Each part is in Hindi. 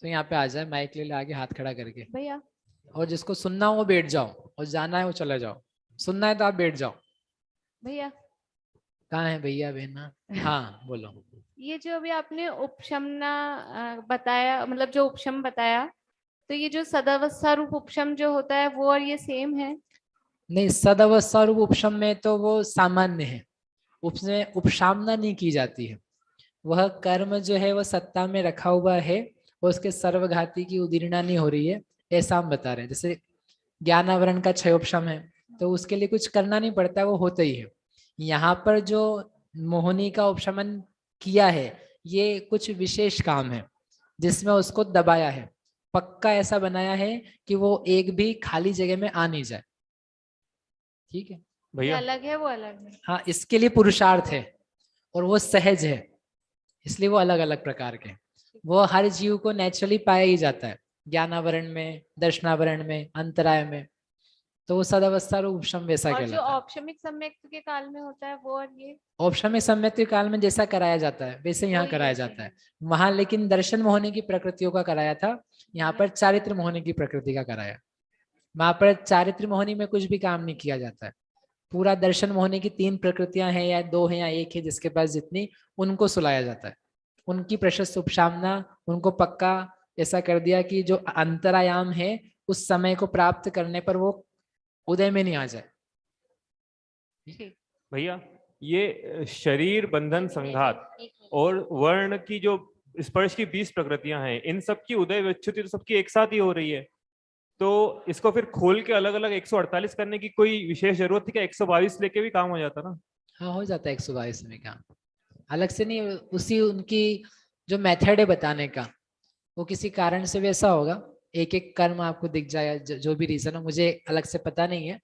तो यहाँ पे आ जाए, माइक ले ले आगे हाथ खड़ा करके। भैया और जिसको सुनना हो वो बैठ जाओ, और जाना है वो चले जाओ। सुनना है तो आप बैठ जाओ। भैया कहाँ है भैया बहना? हाँ बोलो। ये जो अभी आपने उपशमना बताया, मतलब जो उपशम बताया, तो ये जो सदावस्था रूप उपशम जो होता है वो और ये सेम है? नहीं, सदअवस्था रूप उपशम में तो वो सामान्य है, उसमें उपशामना नहीं की जाती है। वह कर्म जो है वो सत्ता में रखा हुआ है, और उसके सर्वघाती की उदीर्णा नहीं हो रही है, ऐसा हम बता रहे हैं। जैसे ज्ञानावरण का क्षयोपशम है, तो उसके लिए कुछ करना नहीं पड़ता, वो होता ही है। यहाँ पर जो मोहिनी का उपशमन किया है, ये कुछ विशेष काम है जिसमें उसको दबाया है, पक्का ऐसा बनाया है कि वो एक भी खाली जगह में आ नहीं जाए। ठीक है ये भैया अलग है वो अलग है? हाँ, इसके लिए पुरुषार्थ है और वो सहज है, इसलिए वो अलग अलग प्रकार के हैं। वो हर जीव को नेचुरली पाया ही जाता है, ज्ञानावरण में, दर्शनावरण में, अंतराय में। तो वो सदावस्था और उपशम वैसा और जो कहलाता है। औपशमिक सम्यक के काल में होता है वो और ये? औपशम्य सम्यक काल में जैसा कराया जाता है वैसे यहाँ वही कराया वैसे जाता है। ही। वहां लेकिन दर्शन मोहने की प्रकृतियों का कराया था, यहाँ पर चारित्र मोहने की प्रकृति का कराया। वहां पर चारित्र मोहनी में कुछ भी काम नहीं किया जाता है। पूरा दर्शन मोहने की 3 प्रकृतियां हैं, या 2 हैं या 1 है, जिसके पास जितनी, उनको सुलाया जाता है। उनकी प्रशस्त उपशामना, उनको पक्का ऐसा कर दिया कि जो अंतरायाम है उस समय को प्राप्त करने पर वो उदय में नहीं आ जाए। ठीक। भैया ये शरीर बंधन संघात एक मिनट। और वर्ण की जो स्पर्श की 20 प्रकृतियां हैं, इन सब की उदय विच्युति तो सबकी एक साथ ही हो रही है। तो इसको फिर खोल के अलग अलग 148 करने की कोई विशेष जरूरत थी क्या? 122 लेके भी काम हो जाता ना। हाँ हो जाता है 122 में काम, अलग से नहीं। उसी उनकी जो मेथड है बताने का, वो किसी कारण से वैसा होगा। एक एक कर्म आपको दिख जाए, जो भी रीजन हो, मुझे अलग से पता नहीं है,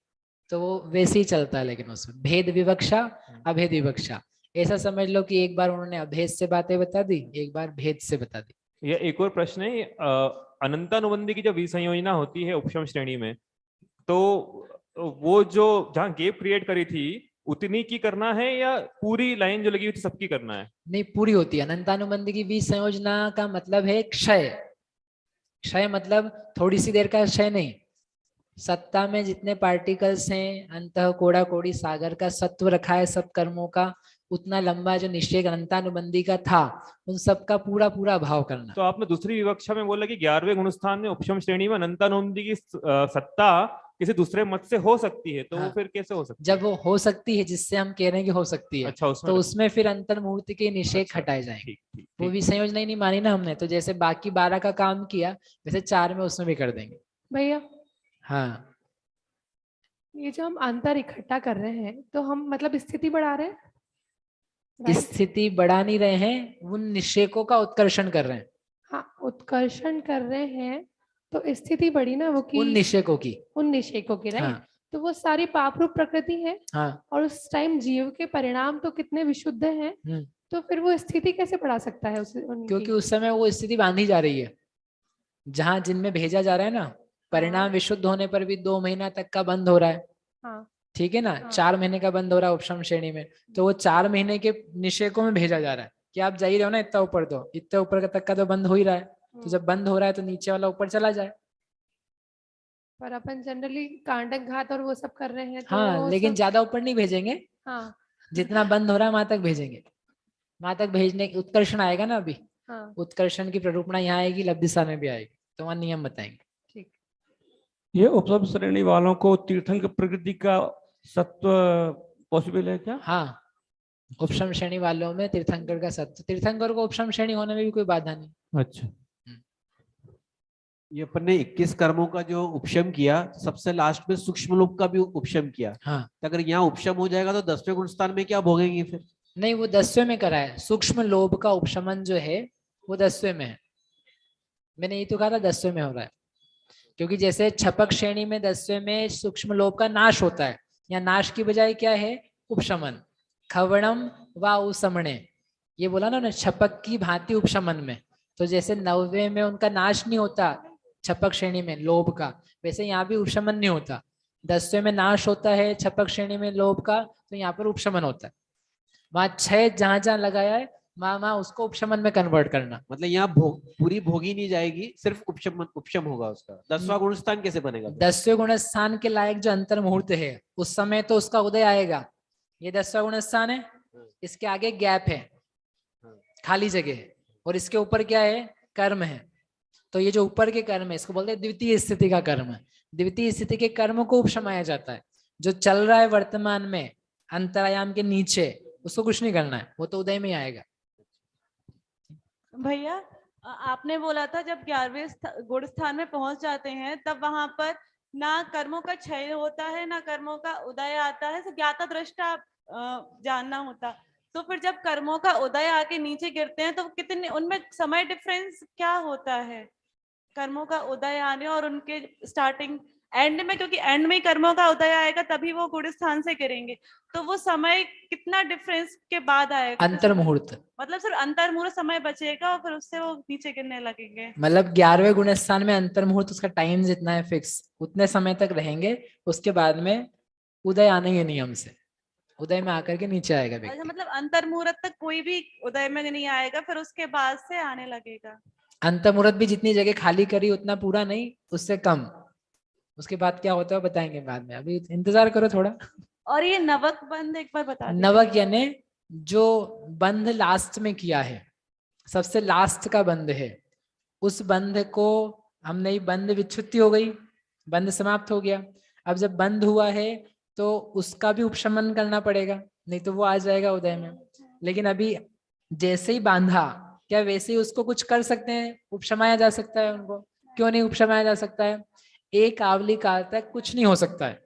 तो वो वैसे ही चलता है। लेकिन उसमें भेद विवक्षा, अभेद विवक्षा, ऐसा समझ लो कि एक बार उन्होंने अभेद से बातें बता दी, एक बार भेद से बता दी। यह एक और प्रश्न है, अनंतानुबंधी की जब विसंयोजना होती है उपशम श्रेणी में, तो वो जो जहाँ गैप क्रिएट करी थी उतनी की करना है, या पूरी लाइन जो लगी हुई थी सबकी करना है? नहीं, पूरी होती है। अनंतानुबंध की विसंयोजना का मतलब है क्षय। क्षय मतलब थोड़ी सी देर का क्षय नहीं। सत्ता में जितने पार्टिकल्स हैं, अंतः कोड़ा कोड़ी सागर का सत्व रखा है सब कर्मों का, उतना लंबा जो निश्चय अनंतानुबंधी का था, उन सब का पूरा पूरा अभाव करना। तो आपने दूसरी विवक्षा में बोला कि 11वें गुणस्थान में उपशम श्रेणी में अनंतानुबंधी की सत्ता किसी दूसरे मत से हो सकती है, तो वो हाँ, फिर कैसे हो सकती जब है? वो हो सकती है, जिससे हम कह रहे हैं कि हो सकती है, अच्छा, उसमें तो उसमें फिर अंतर्मूर्ति के निषेध अच्छा, हटाए जाएंगे। ठीक ठीक वो ठीक। विसंयोजना ही नहीं मानी ना हमने, तो जैसे बाकी 12 का काम किया, वैसे 4 में उसमें भी कर देंगे। भैया हाँ, ये जो हम अंतर इकट्ठा कर रहे हैं तो हम मतलब स्थिति बढ़ा रहे हैं, राइट? स्थिति बढ़ा नहीं रहे हैं, उन निषेकों का उत्कर्षण कर रहे हैं। हाँ, उत्कर्षण कर रहे हैं तो स्थिति बढ़ी ना वो की, उन निषेकों की। उन निषेकों की, राइट? हाँ तो वो सारी पाप रूप प्रकृति है, हाँ। और उस टाइम जीव के परिणाम तो कितने विशुद्ध हैं, तो फिर वो स्थिति कैसे बढ़ा सकता है उनकी? क्योंकि उस समय वो स्थिति बांधी जा रही है, जहां जिनमें भेजा जा रहा है ना, परिणाम विशुद्ध होने पर भी 2 महीना तक का बंद हो रहा है। हाँ ठीक है ना, हाँ। 4 महीने का बंद हो रहा है उपशम श्रेणी में, तो वो 4 महीने के निषेकों में भेजा जा रहा है कि आप जा ही रहे हो ना, इतना ऊपर, तो इतना ऊपर तक का तो बंद हो ही रहा है। तो जब बंद हो रहा है तो नीचे वाला ऊपर चला जाए। पर अपन जनरली कांडक घात और वो सब कर रहे हैं तो हाँ, लेकिन सब, ज्यादा ऊपर नहीं भेजेंगे, हाँ जितना बंद हो रहा है वहां तक भेजेंगे। वहां तक भेजने की उत्कर्षण आएगा ना अभी, हाँ उत्कर्षण की प्ररूपणा यहाँ आएगी, लब्धिसा में भी आएगी, तो वहां नियम बताएंगे। ठीक। ये उपशम श्रेणी वालों को तीर्थंक प्रकृति का सत्व पॉसिबल है क्या? हाँ, उपशम श्रेणी वालों में तीर्थंकर का सत्य, तीर्थंकर को उपशम श्रेणी होने में भी कोई बाधा नहीं। अच्छा, ये अपन ने 21 कर्मों का जो उपशम किया, सबसे लास्ट में सूक्ष्म लोक का भी उपशम किया। हाँ, तो अगर यहाँ उपशम हो जाएगा तो 10वें गुणस्थान में क्या भोगेंगे फिर? नहीं, वो 10वें में करा है। सूक्ष्म लोभ का उपशमन जो है वो 10वें में है। मैंने ये तो कहा था 10वें में हो रहा है, क्योंकि जैसे छपक श्रेणी में 10वें में सूक्ष्म लोभ का नाश होता है, या नाश की बजाय क्या है, उपशमन। खवणम व उसमणे, ये बोला ना छपक की भांति उपशमन में। तो जैसे 9वें में उनका नाश नहीं होता छपक श्रेणी में लोभ का, वैसे यहाँ भी उपशमन नहीं होता। 10वें में नाश होता है छपक श्रेणी में लोभ का, तो यहाँ पर उपशमन होता है। वहां 6 जहां जहां लगाया है वहां उसको उपशमन में कन्वर्ट करना। मतलब यहाँ पूरी भोगी नहीं जाएगी, सिर्फ उपशम होगा उसका। 10वां गुण स्थान कैसे बनेगा फिर? 10वें गुण स्थान के लायक जो अंतर मुहूर्त है उस समय तो उसका उदय आएगा। ये 10वां गुण स्थान है, इसके आगे गैप है, खाली जगह है, और इसके ऊपर क्या है, कर्म है। तो ये जो ऊपर के कर्म है इसको बोलते हैं द्वितीय स्थिति का कर्म। द्वितीय स्थिति के कर्म को उपशमाया जाता है। जो चल रहा है वर्तमान में अंतरायाम के नीचे, उसको कुछ नहीं करना है, वो तो उदय में ही आएगा। भैया आपने बोला था जब 11वें गुण स्थान में पहुंच जाते हैं तब वहां पर ना कर्मों का क्षय होता है ना कर्मों का उदय आता है, ज्ञाता दृष्टा जानना होता। तो फिर जब कर्मों का उदय आके नीचे गिरते हैं तो कितने उनमें समय डिफरेंस क्या होता है, कर्मों का उदय आने और उनके स्टार्टिंग एंड में? क्योंकि एंड में कर्मों का उदय आएगा तभी वो गुण स्थान से गिरेंगे, तो वो समय कितना डिफरेंस के बाद आएगा? अंतर मुहूर्त, मतलब सिर्फ अंतर मुहूर्त समय बचेगा और फिर उससे वो नीचे गिरने लगेंगे। मतलब 11वें गुण स्थान में अंतर मुहूर्त, उसका टाइम जितना है फिक्स, उतने समय तक रहेंगे। उसके बाद में उदय आने के नियम से उदय में आकर के नीचे आएगा अच्छा, व्यक्ति। मतलब अंतर मुहूर्त तक कोई भी उदय में नहीं आएगा, फिर उसके बाद से आने लगेगा। अंतर मुहूर्त भी जितनी जगह खाली करी उतना पूरा नहीं, उससे कम। उसके बाद क्या होता है बताएंगे बाद में, अभी इंतजार करो थोड़ा। और ये नवक बंद एक बार बता दीजिए। नवक यानी जो बंध लास्ट में किया है, सबसे लास्ट का बंध है, उस बंध को हमने, बंध विच्छुत्ति हो गई, बंध समाप्त हो गया। अब जब बंध हुआ है तो उसका भी उपशमन करना पड़ेगा, नहीं तो वो आ जाएगा उदय में। लेकिन अभी जैसे ही बांधा, क्या वैसे ही उसको कुछ कर सकते हैं, उपशमाया जा सकता है उनको? क्यों नहीं उपशमाया जा सकता है? एक आवली काल तक कुछ नहीं हो सकता है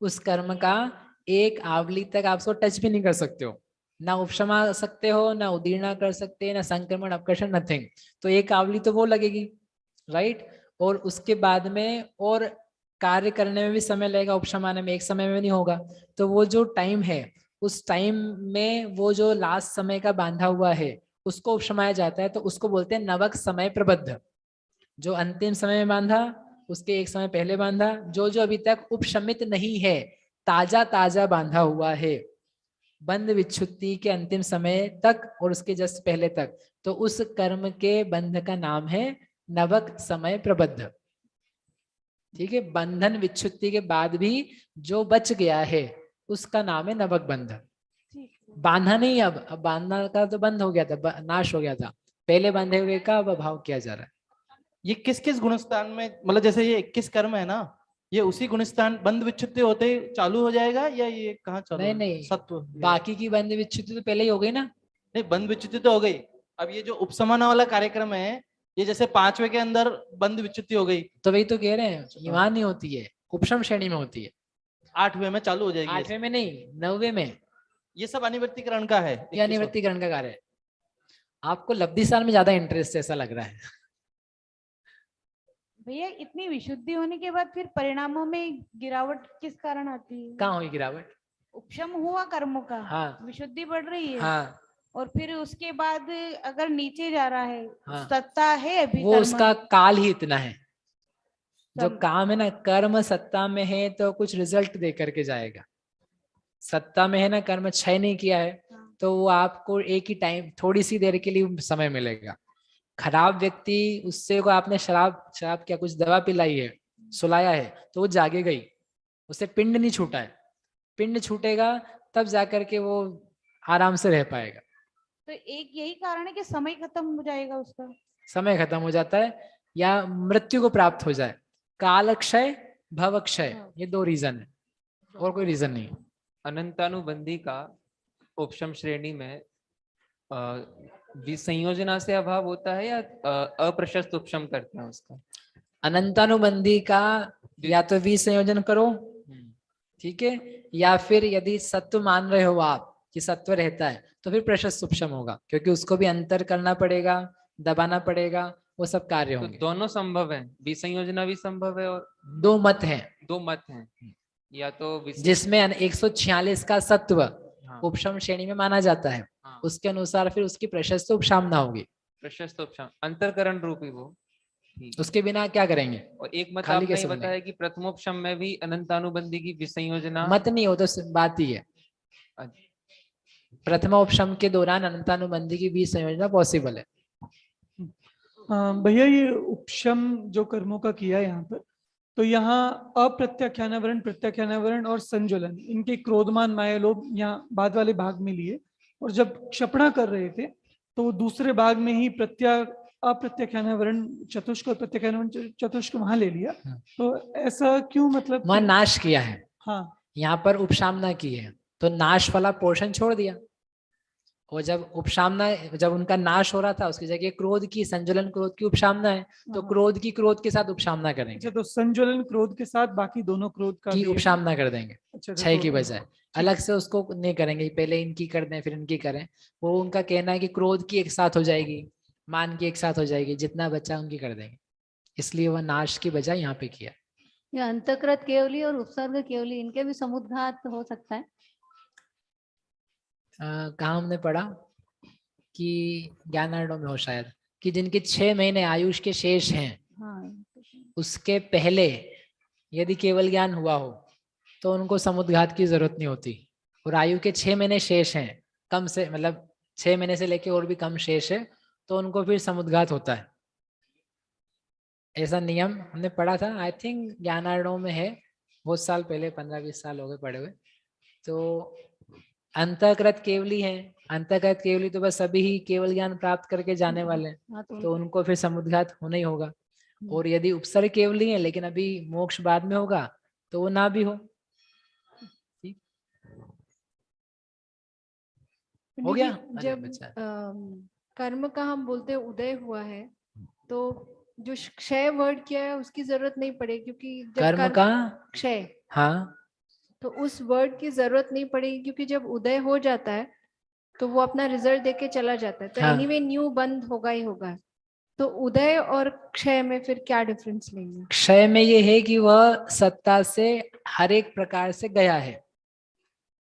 उस कर्म का। एक आवली तक आप उसको टच भी नहीं कर सकते हो, ना उपशमा सकते हो, ना उदीर्णा कर सकते, ना संक्रमण अपकर्षण, नथिंग। तो एक आवली तो वो लगेगी, राइट। और उसके बाद में और कार्य करने में भी समय लगेगा, उपशमाने में एक समय में नहीं होगा। तो वो जो टाइम है, उस टाइम में वो जो लास्ट समय का बांधा हुआ है उसको उपशमाया जाता है। तो उसको बोलते हैं नवक समय प्रबद्ध। जो अंतिम समय में बांधा, उसके एक समय पहले बांधा, जो जो अभी तक उपशमित नहीं है, ताजा ताजा बांधा हुआ है बंध विच्छुत्ति के अंतिम समय तक और उसके जस्ट पहले तक, तो उस कर्म के बंध का नाम है नवक समय प्रबद्ध। ठीक है, बंधन विच्छुत्ति के बाद भी जो बच गया है उसका नाम है नवक बंध। बांधा नहीं, अब बांधना का तो बंद हो गया था, नाश हो गया था, पहले बांधे हुए का अब अभाव किया जा रहा है। ये किस किस गुणस्थान में, मतलब जैसे ये 21 कर्म है ना, ये उसी गुणस्थान बंध विच्छुत्ति होते ही चालू हो जाएगा या ये कहाँ चालू? नहीं नहीं, सत्व बाकी की बंध विच्छुत्ति तो पहले ही हो गई ना। नहीं, बंध विच्छुत्ति तो हो गई। अब ये जो उपशमन वाला कार्यक्रम है, ये जैसे 5वें के अंदर बंध विच्छुत्ति हो गई, तो वही तो कह रहे हैं, यहाँ नहीं होती है, उपशम श्रेणी में होती है। 8वें में चालू हो जाएगी। 8वें में नहीं, 9वें में। ये सब अनिवर्तीकरण का है। ये अनिवर्तीकरण का कार्य है। आपको लब्धि साल में ज्यादा इंटरेस्ट ऐसा लग रहा है। भैया इतनी विशुद्धि होने के बाद फिर परिणामों में गिरावट किस कारण आती है? कहाँ हुई गिरावट? उपशम हुआ कर्मों का, हाँ विशुद्धि बढ़ रही है, हाँ, और फिर उसके बाद अगर नीचे जा रहा है, हाँ। सत्ता है अभी, वो कर्म उसका काल ही इतना है। जो सम- काम है ना, कर्म सत्ता में है तो कुछ रिजल्ट दे करके जाएगा। सत्ता में है ना, कर्म क्षय नहीं किया है तो वो आपको एक ही टाइम, थोड़ी सी देर के लिए समय मिलेगा। खराब व्यक्ति, उससे को आपने शराब क्या कुछ दवा पिलाई है, सुलाया है, तो वो जागेगा ही, उससे पिंड नहीं छूटा है। पिंड छूटेगा तब जाकर के वो आराम से रह पाएगा। तो एक यही कारण है कि समय खत्म हो जाएगा उसका। समय खत्म हो जाता है या मृत्यु को प्राप्त हो जाए। काल क्षय, भव क्षय, ये दो रीजन है, और कोई रीजन नहीं। अनंतानुबंधी का उपशम श्रेणी में विसंयोजना से अभाव होता है या अप्रशस्त उपशम करते हैं उसका? अनंतानुबंधी का या तो विसंयोजन करो, ठीक है, या फिर यदि सत्व मान रहे हो आप कि सत्व रहता है तो फिर प्रशस्त उपशम होगा, क्योंकि उसको भी अंतर करना पड़ेगा, दबाना पड़ेगा, वो सब कार्य तो होंगे। दोनों संभव है, विसंयोजना भी संभव है और दो मत हैं। दो मत हैं, या तो जिसमें 146 का सत्व हाँ। उपशम श्रेणी में माना जाता है, हाँ। उसके अनुसार फिर उसकी प्रशस्त उपशामना होगी। प्रशस्त उपशम अंतरकरण रूपी वो, उसके बिना क्या करेंगे? और एक मत खाली आपने कैसे बताया कि प्रथमोपशम में भी अनंतानुबंधी की विसंयोजना। मत नहीं हो तो बात ही है। प्रथम उपशम के दौरान अनंतानुबंधी की बीज संयोजना पॉसिबल है। भैया ये उपशम जो कर्मों का किया है यहाँ पर, तो यहाँ अप्रत्याख्यानावरण, प्रत्याख्यानावरण और संज्वलन, इनके क्रोधमान माया लोभ यहाँ बाद वाले भाग में लिए, और जब क्षपणा कर रहे थे तो वो दूसरे भाग में ही अप्रत्याख्यानावरण चतुष्क और प्रत्याख्यानावरण चतुष्क वहां ले लिया। तो ऐसा क्यों, मतलब वहां नाश किया है, हाँ यहाँ पर उपशामना की है, तो नाश वाला पोर्शन छोड़ दिया। और जब उपशामना, जब उनका नाश हो रहा था उसकी जगह क्रोध की, संज्वलन क्रोध की उपशामना है, तो क्रोध की क्रोध के साथ उपशामना करेंगे। अच्छा, तो संज्वलन क्रोध के साथ बाकी दोनों क्रोध का की भी उपशामना कर देंगे। अच्छा, क्षय तो की बजाय अलग से उसको नहीं करेंगे, पहले इनकी कर दें फिर इनकी करें। वो उनका कहना है कि क्रोध की एक साथ हो जाएगी, मान की एक साथ हो जाएगी, जितना बचा उनकी कर देंगे, इसलिए वह नाश की बजाय यहाँ पे किया। ये अंतकृत केवली और उपसर्ग केवली, इनके भी समुद्घात हो सकता है। कहाँ हमने पढ़ा कि ज्ञानार्णव में हो शायद, कि जिनके 6 महीने आयुष के शेष हैं, हाँ, उसके पहले यदि केवल ज्ञान हुआ हो तो उनको समुद्घात की जरूरत नहीं होती। और आयु के 6 महीने शेष हैं, कम से मतलब 6 महीने से लेके और भी कम शेष है, तो उनको फिर समुद्घात होता है। ऐसा नियम हमने पढ़ा था, आई थिंक ज्ञानार्णव में है, बहुत साल पहले, 15-20 साल हो गए पढ़े हुए। तो अंतःकृत केवली है, अंतःकृत केवली तो बस सभी ही केवल ज्ञान प्राप्त करके जाने वाले हैं, हाँ, तो उनको फिर समुद्घात होना ही होगा। और यदि उपसर्ग केवली है लेकिन अभी मोक्ष बाद में होगा तो वो ना भी हो। हो गया? जब कर्म का हम बोलते हैं उदय हुआ है, तो जो क्षय वर्ड किया है उसकी जरूरत नहीं पड़ेगी, क्योंकि जब कर्म का क्षय, हाँ, तो उस वर्ड की जरूरत नहीं पड़ेगी, क्योंकि जब उदय हो जाता है तो वो अपना रिजल्ट देके चला जाता है, तो हाँ। एनीवे न्यू बंद होगा ही होगा। तो उदय और क्षय में फिर क्या डिफरेंस लेंगे? क्षय में ये है कि वह सत्ता से हर एक प्रकार से गया है,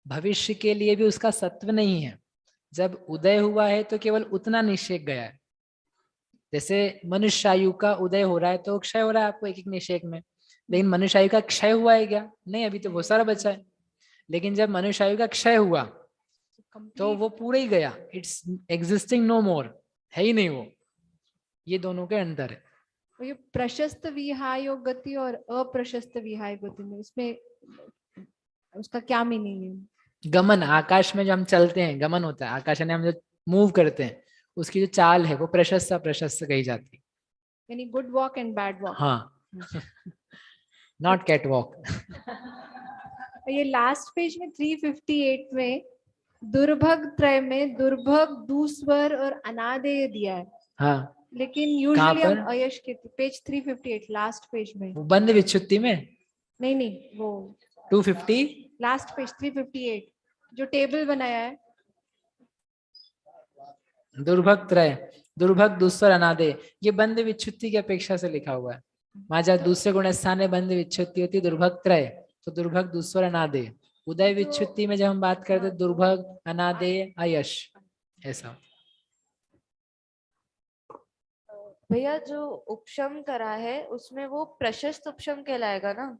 भविष्य के लिए भी उसका सत्व नहीं है। जब उदय हुआ है तो केवल उतना निषेक गया है। जैसे मनुष्य आयु का उदय हो रहा है तो क्षय हो रहा है आपको एक एक निषेक में, लेकिन मनुष्य आयु का क्षय हुआ है क्या? नहीं, अभी तो बहुत सारा बचा है। लेकिन जब मनुष्य आयु का क्षय हुआ तो वो पूरा ही गया, इट्स एग्जिस्टिंग नो मोर, है ही नहीं वो। ये दोनों के अंदर है। ये प्रशस्त विहाय गति और अप्रशस्त विहाय गति में, इसमें उसका क्या मीनिंग है? गमन, आकाश में जो हम चलते हैं गमन होता है, आकाश में हम जो मूव करते हैं उसकी जो चाल है वो प्रशस्त अप्रशस्त कही जाती है। यानी good walk and bad walk. हाँ नॉट कैट वॉक। ये लास्ट पेज में 358 में दुर्भग त्रय में दुर्भग, दूस्वर और अनादेय दिया है। हाँ, लेकिन यूजुअली हम अयश के पेज 358 लास्ट पेज में, वो बंद विच्छुत्ति में नहीं वो 250 लास्ट पेज 358 जो टेबल बनाया है, दुर्भग त्रय, दुर्भग, दूसर, अनादे, ये बंद विच्छुत्ति की अपेक्षा से लिखा हुआ है। वहां जब दूसरे गुण स्थान में बंद विच्छुत्ति होती है दुर्भग त्रय, तो दुर्भग, दूसर, अनादे। उदय विच्छुत्ति में जब हम बात करते हैं दुर्भग, अनादे, अयश, ऐसा। भैया जो उपशम करा है उसमें वो प्रशस्त उपशम कहलाएगा ना?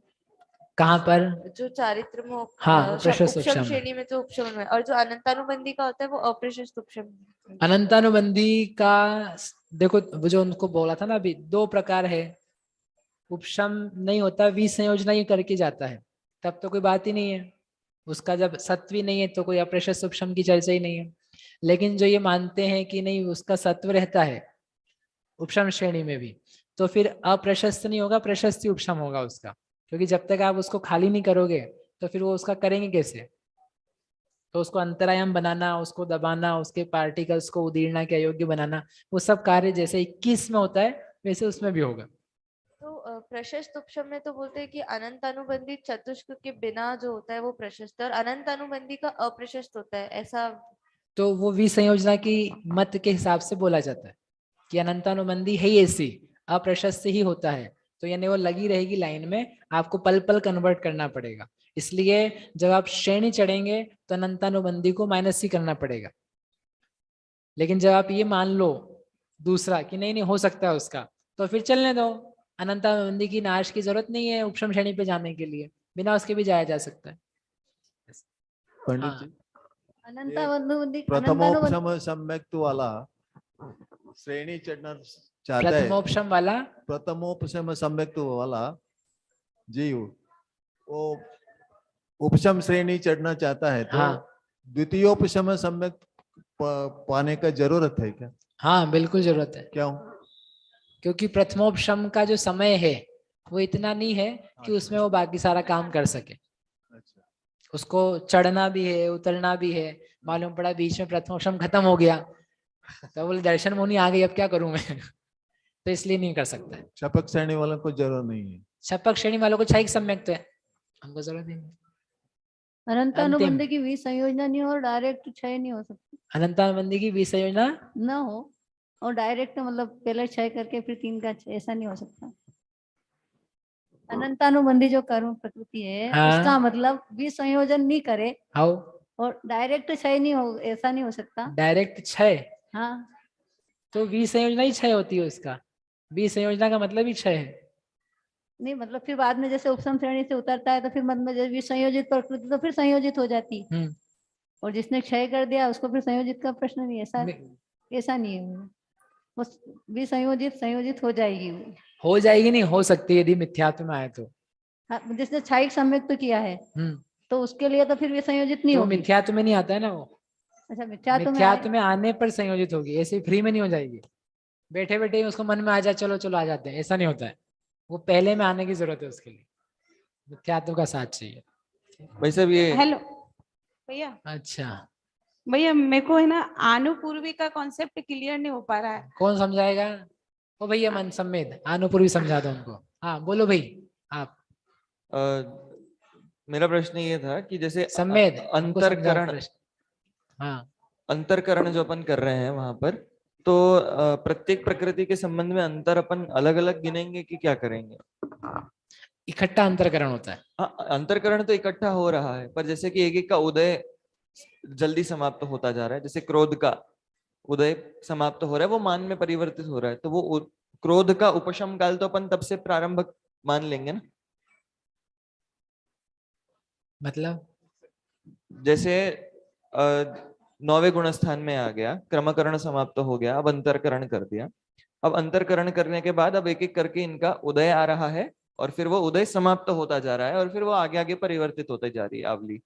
कहाँ पर? जो चारित्र में हाँ, प्रशस्त उपशम उपशम श्रेणी में जो उपशम है, और जो अनंतानुबंधी का होता है वो अप्रशस्त उपशम। अनंतानुबंधी का देखो, वो जो उनको बोला था ना अभी, 2 प्रकार है। उपशम नहीं होता, विसंयोजना ही करके जाता है, तब तो कोई बात ही नहीं है उसका। जब सत्व नहीं है तो कोई अप्रशस्त उपशम की चर्चा ही नहीं है। लेकिन जो ये मानते हैं कि नहीं उसका सत्व रहता है उपशम श्रेणी में भी, तो फिर अप्रशस्त नहीं होगा, प्रशस्त ही उपशम होगा उसका। क्योंकि जब तक आप उसको खाली नहीं करोगे तो फिर वो उसका करेंगे कैसे? तो उसको अंतरायाम बनाना, उसको दबाना, उसके पार्टिकल्स को उदीरना के अयोग्य बनाना, वो सब कार्य जैसे 21 में होता है वैसे उसमें भी होगा। तो प्रशस्त उपशम में तो बोलते हैं कि अनंतानुबंधी चतुष्क के बिना जो होता है वो प्रशस्त, और अनंतानुबंधी का अप्रशस्त होता है, ऐसा? तो वो विसंयोजना की मत के हिसाब से बोला जाता है कि अनंतानुबंधी है ऐसी, अप्रशस्त ही होता है, तो यानी वो लगी रहेगी लाइन में, आपको पल पल कन्वर्ट करना पड़ेगा। इसलिए जब आप श्रेणी चढ़ेंगे तो अनंतानुबंधी को माइनस ही करना पड़ेगा। लेकिन जब आप ये मान लो दूसरा कि नहीं हो सकता है उसका, तो फिर चलने दो, अनंतानुबंधी की नाश की जरूरत नहीं है उपशम श्रेणी पे जाने के लिए, बिना उसके भी जाया जा सकता है। पंडित जी, अनंतानुबंधी प्रथमोपशम सम्यक्त्व वाला श्रेणी चढ़ना चाहता है, प्रथमोपशम वाला प्रथमोपशम सम्यक्त्व वाला जीव वो उपशम श्रेणी चढ़ना चाहता है, तो हाँ। द्वितीयोपशम सम्यक पाने का जरूरत है क्या? हाँ बिल्कुल जरूरत है। क्यों? क्योंकि प्रथमोपशम का जो समय है वो इतना नहीं है कि उसमें वो बाकी सारा काम कर सके। उसको चढ़ना भी है, उतरना भी है। मालूम पड़ा बीच में प्रथमोपशम खत्म हो गया तो बोले दर्शन मुनि आ गई, अब क्या करूं मैं तो इसलिए नहीं कर सकता। शपक श्रेणी वालों को जरूरत नहीं है। शपक श्रेणी वालों को क्षयिक सम्यक तो है, हमको जरूरत नहीं। अनंतानुबंधी की विसंयोजना नहीं हो और डायरेक्ट क्षय नहीं हो सकती। अनंतानुबंधी की विसंयोजना न हो और डायरेक्ट मतलब पहले क्षय करके फिर 3 का क्षय, ऐसा नहीं हो सकता। अनंतानुबंधी जो कर्म प्रकृति है, हाँ। उसका मतलब विसंयोजन नहीं करे आओ और डायरेक्ट क्षय नहीं हो, ऐसा नहीं हो सकता। डायरेक्ट क्षय, हाँ तो विसंयोजना ही क्षय होती है उसका। विसंयोजना का मतलब ही क्षय है। नहीं मतलब फिर बाद में जैसे उपशम श्रेणी से उतरता है तो फिर मत में जब विसंयोजित प्रकृति तो फिर संयोजित हो जाती है, और जिसने क्षय कर दिया उसको फिर संयोजित का प्रश्न नहीं, ऐसा नहीं है। वो विसंयोजित संयोजित हो जाएगी वो। हो जाएगी नहीं, हो सकती है यदि मिथ्यात्व में आए तो। हाँ, जिसने क्षयिक सम्यक तो किया है तो उसके लिए तो फिर विसंयोजित नहीं तो होगी। मिथ्यात्व में नहीं आता है ना वो। अच्छा मिथ्यात्व मिथ्यात्व में आने पर संयोजित होगी, ऐसे फ्री में नहीं हो जाएगी। बैठे बैठे उसको मन में आ जाए चलो चलो आ जाते हैं, ऐसा नहीं होता है। वो पहले में आने की जरूरत है उसके लिए, मिथ्यात्व का साथ चाहिए। वैसे भी हेलो भैया। अच्छा भैया मेरे को है ना आनुपूर्वी का कॉन्सेप्ट क्लियर नहीं हो पा रहा है। कौन समझाएगा? ओ भैया मन सम्मेद आनुपूर्वी समझा दो उनको। हाँ बोलो भाई आप। मेरा प्रश्न ये था कि जैसे सम्मेद अंतरकरण, हाँ अंतरकरण जो अपन कर रहे हैं वहां पर, तो प्रत्येक प्रकृति के संबंध में अंतर अपन अलग अलग गिनेंगे कि क्या करेंगे? इकट्ठा अंतरकरण होता है। हाँ अंतरकरण तो इकट्ठा हो रहा है, पर जैसे कि एक का उदय जल्दी समाप्त होता जा रहा है, जैसे क्रोध का उदय समाप्त हो रहा है, वो मान में परिवर्तित हो रहा है, तो वो क्रोध का उपशम काल तो अपन तब से प्रारंभ मान लेंगे ना। मतलब जैसे 9वें गुण स्थान में आ गया, क्रमकरण समाप्त हो गया, अब अंतरकरण कर दिया। अब अंतरकरण करने के बाद अब एक एक करके इनका उदय आ रहा है, और फिर वो उदय समाप्त होता जा रहा है, और फिर वो आगे आगे परिवर्तित होते जा रही है आवली।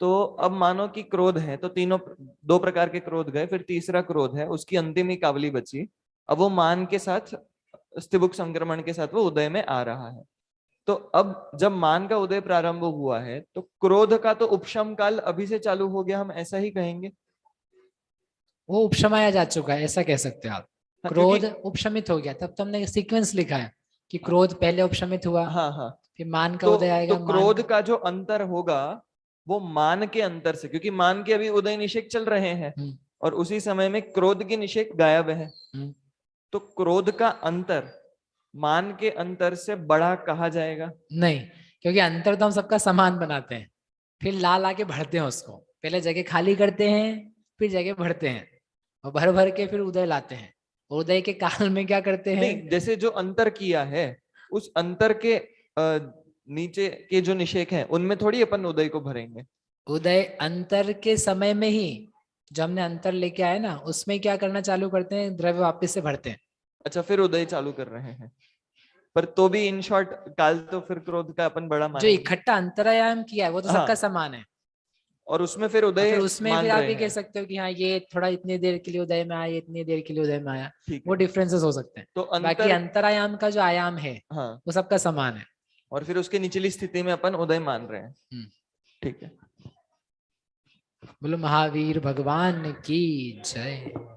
तो अब मानो कि क्रोध है, तो तीनों 2 प्रकार के क्रोध गए, फिर तीसरा क्रोध है, उसकी अंतिम ही कावली बची। अब वो मान के साथ स्थिबुक संक्रमण के साथ वो उदय में आ रहा है। तो अब जब मान का उदय प्रारंभ हुआ है तो क्रोध का तो उपशम काल अभी से चालू हो गया, हम ऐसा ही कहेंगे? वो उपशमाया जा चुका है, ऐसा कह सकते हैं आप। क्रोध उपशमित हो गया, तब तो हमने सीक्वेंस लिखा है कि क्रोध पहले उपशमित हुआ, हाँ फिर मान का उदय आएगा। तो क्रोध का जो अंतर होगा वो मान के अंतर से, क्योंकि मान के अभी उदय निषेक चल रहे हैं और उसी समय में क्रोध की निषेक गायब है, तो क्रोध का अंतर मान के अंतर से बड़ा कहा जाएगा? नहीं, क्योंकि अंतर तो हम सबका समान बनाते हैं, फिर ला ला के भरते हैं उसको। पहले जगह खाली करते हैं, फिर जगह भरते हैं, और भर भर के फिर उदय लाते हैं। उदय के काल में क्या करते हैं? नहीं, जैसे जो अंतर किया है उस अंतर के नीचे के जो निषेक हैं उनमें थोड़ी अपन उदय को भरेंगे। उदय अंतर के समय में ही जब हमने अंतर लेके आए ना, उसमें क्या करना चालू करते हैं? द्रव्य वापस से भरते हैं। अच्छा, फिर उदय चालू कर रहे हैं, पर तो भी इन शॉर्ट काल तो फिर क्रोध का अपन बड़ा जो इकट्ठा अंतरायाम किया है वो तो सबका समान है, और उसमें फिर उदय फिर उसमें फिर आप ये कह सकते हो कि हाँ ये थोड़ा इतनी देर के लिए उदय में आया, इतनी देर के लिए उदय में आया, वो डिफरेंसेस हो सकते हैं। तो बाकी अंतरायाम का जो आयाम है वो सबका समान है, और फिर उसके निचली स्थिति में अपन उदय मान रहे हैं। ठीक है, बोलो महावीर भगवान की जय।